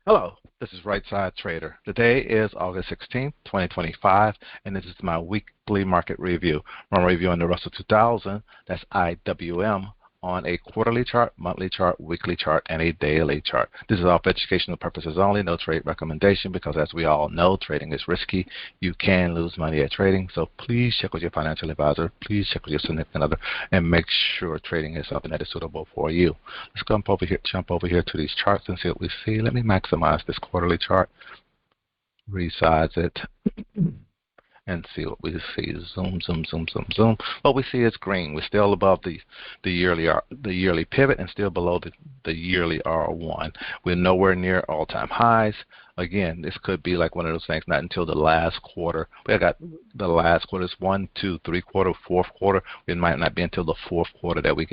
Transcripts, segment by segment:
Hello, this is Right Side Trader. Today is August 16th, 2025, and this is my weekly market review. I'm reviewing the Russell 2000, that's IWM, on a quarterly chart, monthly chart, weekly chart, and a daily chart. This is all for educational purposes only, no trade recommendation, because as we all know, trading is risky. You can lose money at trading, so please check with your financial advisor, please check with your significant other, and make sure trading is something that is suitable for you. Let's jump over here to these charts and see what we see. Let me maximize this quarterly chart, resize it, and see what we see. Zoom, zoom, zoom, zoom, zoom. What we see is green. We're still above the yearly pivot and still below the yearly R1. We're nowhere near all-time highs. Again, this could be like one of those things, not until the last quarter. We got the last quarters, 1, 2, 3 quarter, fourth quarter. It might not be until the fourth quarter that we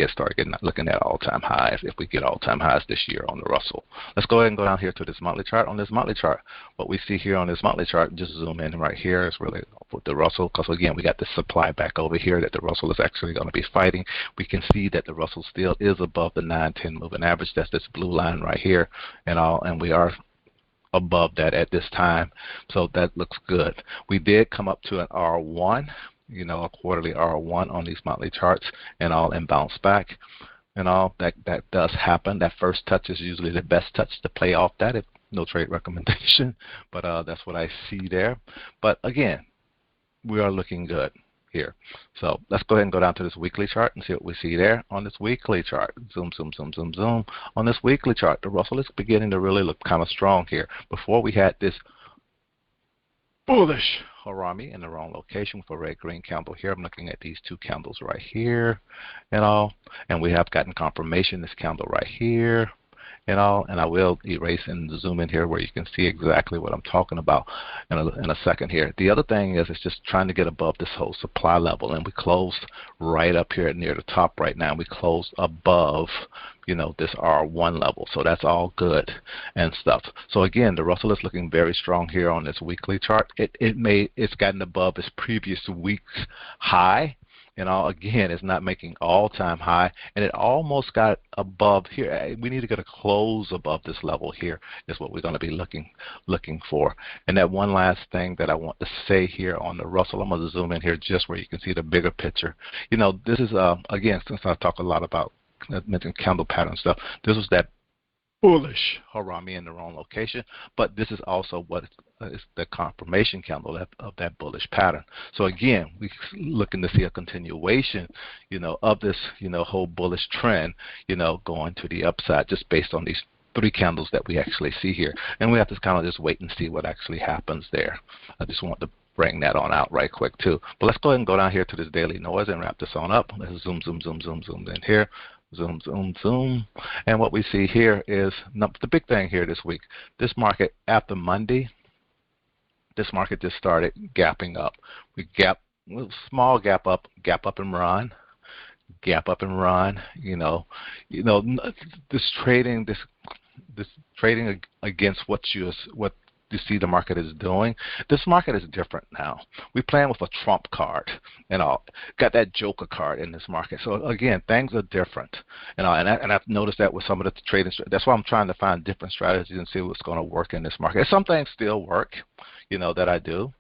looking at all-time highs, if we get all-time highs this year on the Russell. Let's go ahead and go down here to this monthly chart. On this monthly chart, what we see here on this monthly chart, just zoom in right here, is really with the Russell, because again, we got this supply back over here that the Russell is actually going to be fighting. We can see that the Russell still is above the 9-10 moving average. That's this blue line right here, and we are above that at this time, so that looks good. We did come up to an R1, a quarterly R1 on these monthly charts and bounce back. That does happen. That first touch is usually the best touch to play off that, if no trade recommendation, but that's what I see there. But again, we are looking good here. So let's go ahead and go down to this weekly chart and see what we see there on this weekly chart. Zoom, zoom, zoom, zoom, zoom. On this weekly chart, the Russell is beginning to really look kind of strong here. Before we had this bullish harami in the wrong location for red green candle here. I'm looking at these two candles right here and we have gotten confirmation this candle right here and I will erase and zoom in here where you can see exactly what I'm talking about in a second here. The other thing is it's just trying to get above this whole supply level, and we closed right up here near the top right now. We closed above this R1 level, so that's all good and stuff. So again, the Russell is looking very strong here on this weekly chart. It's gotten above its previous week's high. Again, it's not making all-time high, and it almost got above here. We need to get a close above this level here is what we're going to be looking for. And that one last thing that I want to say here on the Russell, I'm going to zoom in here just where you can see the bigger picture. This is, again, since I talk a lot about, I mentioned candle pattern stuff, this was that bullish harami in the wrong location, but this is also what is the confirmation candle of that bullish pattern. So again, we're looking to see a continuation of this whole bullish trend going to the upside, just based on these three candles that we actually see here. And we have to kind of just wait and see what actually happens there. I just want to bring that on out right quick too. But let's go ahead and go down here to this daily noise and wrap this on up. Let's zoom, zoom, zoom, zoom, zoom in here. Zoom, zoom, zoom. And what we see here is the big thing here this week. This market, after Monday, this market just started gapping up. We small gap up and run, gap up and run. This trading against what you see the market is doing. This market is different now. We're playing with a trump card, got that joker card in this market. So again, things are different, and I've noticed that with some of the trading. That's why I'm trying to find different strategies and see what's going to work in this market. Some things still work, that I do.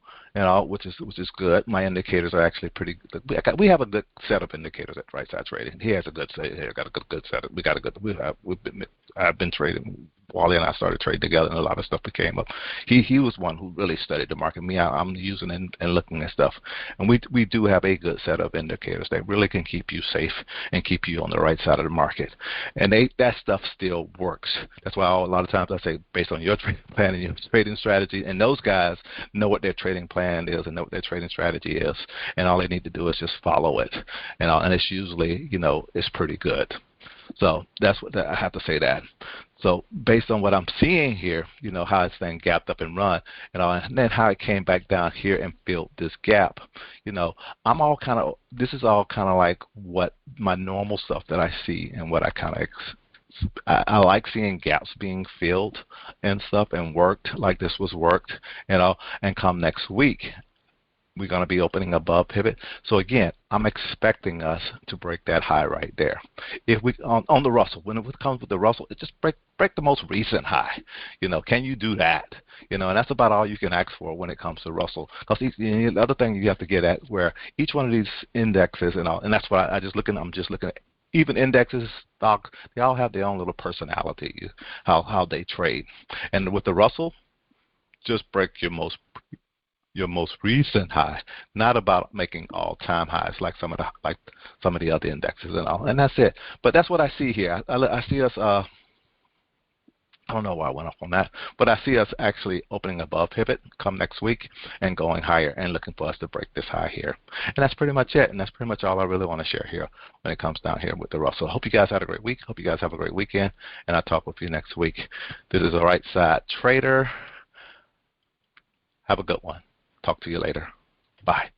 Which is good. My indicators are actually pretty good. We have a good set of indicators at Right Side Trading. He has a good set. Got a good set. I've been trading. Wally and I started trading together, and a lot of stuff became up. He was one who really studied the market. Me, I'm using and looking at stuff, and we do have a good set of indicators that really can keep you safe and keep you on the right side of the market. And that stuff still works. That's why a lot of times I say, based on your trading plan and your trading strategy, and those guys know what their trading plan is and know what their trading strategy is, and all they need to do is just follow it, and it's usually it's pretty good. So that's what I have to say that. So based on what I'm seeing here, how it's then gapped up and run, and then how it came back down here and filled this gap, this is all kind of like what my normal stuff that I see and what I like seeing gaps being filled and stuff and worked like this was worked, and come next week, we're going to be opening above pivot. So again, I'm expecting us to break that high right there. If we on the Russell, when it comes with the Russell, it just break the most recent high. Can you do that? And that's about all you can ask for when it comes to Russell. Because the other thing you have to get at where each one of these indexes and that's what I'm just looking at. Even indexes, stock, they all have their own little personality, how they trade. And with the Russell, just break your most recent high, not about making all-time highs like some of the other indexes and all. And that's it. But that's what I see here. I see us. I don't know why I went off on that, but I see us actually opening above pivot come next week and going higher and looking for us to break this high here. And that's pretty much it. And that's pretty much all I really want to share here when it comes down here with the Russell. Hope you guys had a great week. Hope you guys have a great weekend. And I'll talk with you next week. This is a Right Side Trader. Have a good one. Talk to you later. Bye.